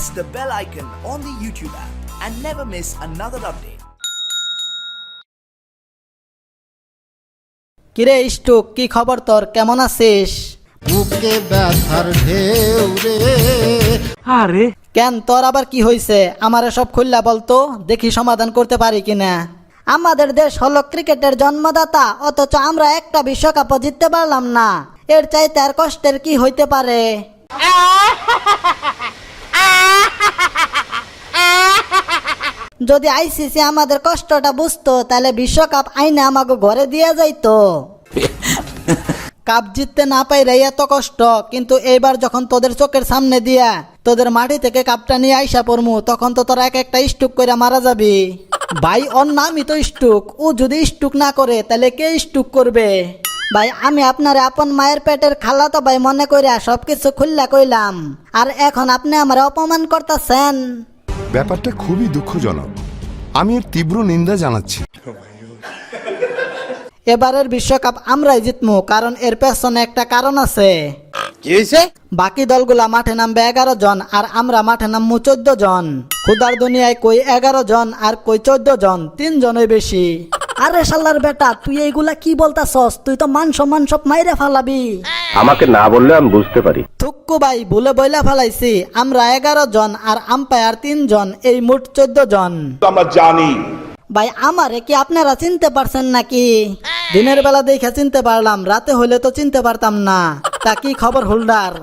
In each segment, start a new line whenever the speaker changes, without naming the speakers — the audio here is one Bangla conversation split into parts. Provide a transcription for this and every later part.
press the bell icon on the YouTube app and never miss another update.
কিরে স্টুক, কি খবর তোর? কেমন আছিস?
বুকে ব্যথার ঢেউ রে।
আরে
কেন, তোর আবার কি হয়েছে? আমারে সব খুললা বলতো, দেখি সমাধান করতে পারি কিনা। আমাদের দেশ হলো ক্রিকেটের জন্মদাতা, অথচ আমরা একটা বিশ্বকাপও জিততে পারলাম না। এর চাইতে আর কষ্টের কি হইতে পারে? যদি আইসিসি আমাদের কষ্টটা বুঝতো, তাহলে বিশ্বকাপ আইনে আমাকে ঘরে দিয়ে যাইতো। কাপ জিততে না পাইলে এত কষ্ট, কিন্তু এইবার যখন তোদের চোখের সামনে দিয়া তোদের মাটি থেকে কাপটা নিয়ে আইসা পড়মু, তখন তো তোরা এক একটা স্টুক করে মারা যাবি। ভাই, ওর নামই তো স্টুক। ও যদি স্টুক না করে তাহলে কে স্টুক করবে? ভাই, আমি আপনার আপন মায়ের পেটের খালাতো ভাই মনে কইরা সবকিছু খুললা কইলাম, আর এখন আপনি আমার অপমান করতেছেন।
ব্যাপারটা খুবই দুঃখজনক, আমি এর তীব্র নিন্দা জানাচ্ছি।
এবারের বিশ্বকাপ আমরাই জিতমু, কারণ এর পেছনে একটা কারণ আছে।
কি হয়েছে?
বাকি দলগুলা মাঠে নামবে 11 জন, আর আমরা মাঠে নামবো 14 জন। খুদার দুনিয়ায় কই 11 জন আর কই 14 জন, 3 জনই বেশি। আরে শালার বেটা, তুই এইগুলা কি বলতাছস? তুই তো মান সম্মান সব মাইরে ফালাবি।
আমাকে না বললে আমি বুঝতে পারি।
থুক্কু ভাই, ভুলে বইলা ফেলাইছি। আমরা 11 জন আর আম্পায়ার 3 জন, এই মোট 14 জন।
আমরা জানি
ভাই, আমারে কি আপনারা চিনতে পারছেন নাকি? দিনের বেলা দেখে চিনতে পারলাম, রাতে হইলে তো চিনতে পারতাম না। তা কি খবর হোল্ডার?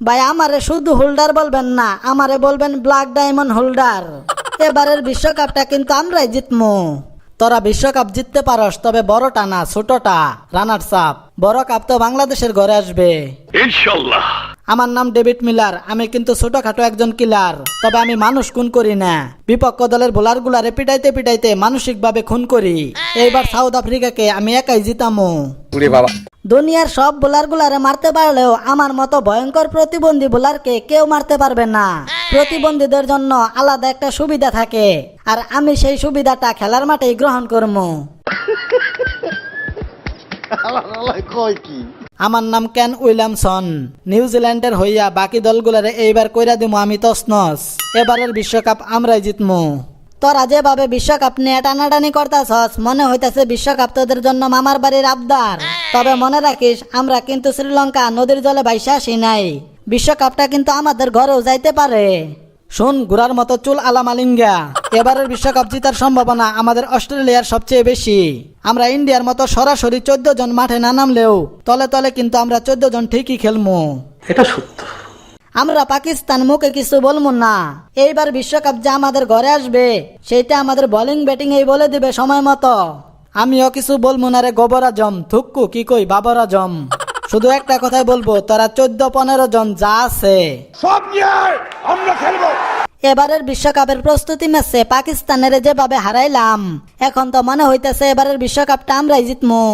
ভাই, আমারে শুধু হোল্ডার বলবেন না, আমারে বলবেন ব্ল্যাক ডায়মন্ড হোল্ডার। এবারের বিশ্বকাপটা কিন্তু আমরাই জিতমু। তোরা বিশ্বকাপ জিততে পারস, তবে বড়টা না, ছোটটা, রানার্স আপ। বড় কাপ তো বাংলাদেশের ঘরে আসবে
ইনশাআল্লাহ।
আমার নাম ডেভিড মিলার। আমি কিন্তু ছোটখাটো একজন কিলার, তবে আমি মানুষ খুন করি না। বিপক্ষ দলের বোলার গুলারে পিটাইতে পিটাইতে মানসিক ভাবে খুন করি। এইবার সাউথ আফ্রিকাকে আমি একাই জিতামু। দুনিয়ার সব বোলার গুলারে মারতে পারলেও আমার মতো ভয়ঙ্কর প্রতিবন্ধী বোলারকে কেউ মারতে পারবে না। প্রতিবন্ধীদের জন্য আলাদা একটা সুবিধা থাকে, আর আমি সেই সুবিধাটা খেলার মাঠেই গ্রহণ করবো।
কয় কি?
আমার নাম কেন উইলিয়ামসন। নিউজিল্যান্ডের হইয়া বাকি দলগুলারে এইবার কইরা দিমু আমি তছনছ। এবারের বিশ্বকাপ আমরাই জিতমু। তোরা যেভাবে বিশ্বকাপ নিয়ে টানাটানি করতাছস, মনে হইতাছে বিশ্বকাপ তোদের জন্য মামার বাড়ির আবদার। তবে মনে রাখিস, আমরা কিন্তু শ্রীলঙ্কা নদীর জলে ভাইসা আসি নাই। বিশ্বকাপটা কিন্তু আমাদের ঘরেও যাইতে পারে। শোন, ঘোড়ার মতো চুল আলা মালিঙ্গা, এবারের বিশ্বকাপ জিতার সম্ভাবনা আমাদের অস্ট্রেলিয়ার সবচেয়ে বেশি। আমরা ইন্ডিয়ার মতো সরাসরি 14 জন মাঠে না নামলেও তলে তলে কিন্তু আমরা 14 জন ঠিকই খেলবো।
এটা সত্য।
আমরা পাকিস্তান মুখে কিছু বলবো না। এইবার বিশ্বকাপ যা আমাদের ঘরে আসবে, সেটা আমাদের বোলিং ব্যাটিং এই বলে দিবে সময় মতো। আমিও কিছু বলবো না রে গোবর আজম, থুক্কু কি কই বাবর আজম। শুধু একটা কথাই বলবো, তোরা 14-15 জন যা আছে
সব নিয়ে আমরা খেলবো।
এবারের বিশ্বকাপের প্রস্তুতি ম্যাচে পাকিস্তানের যেভাবে হারাইলাম, এখন তো মনে হইতেছে এবারের বিশ্বকাপটা আমরাই জিতমু।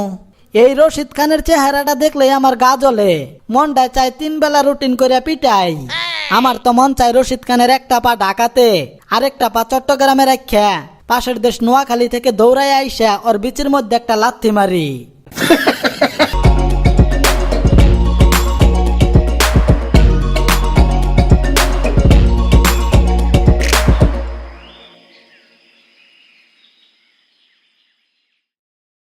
এই রশিদ খানের চেহারাটা দেখলেই আমার গা জ্বলে। মনটা চাই 3 বেলা রুটিন করে পিটাই। আমার তো মন চাই রশিদ খানের একটা পা ঢাকাতে, আরেকটা পা চট্টগ্রামে রাখা, পাশের দেশ নোয়াখালী থেকে দৌড়াই আইসা ওর বিচের মধ্যে একটা লাথি মারি।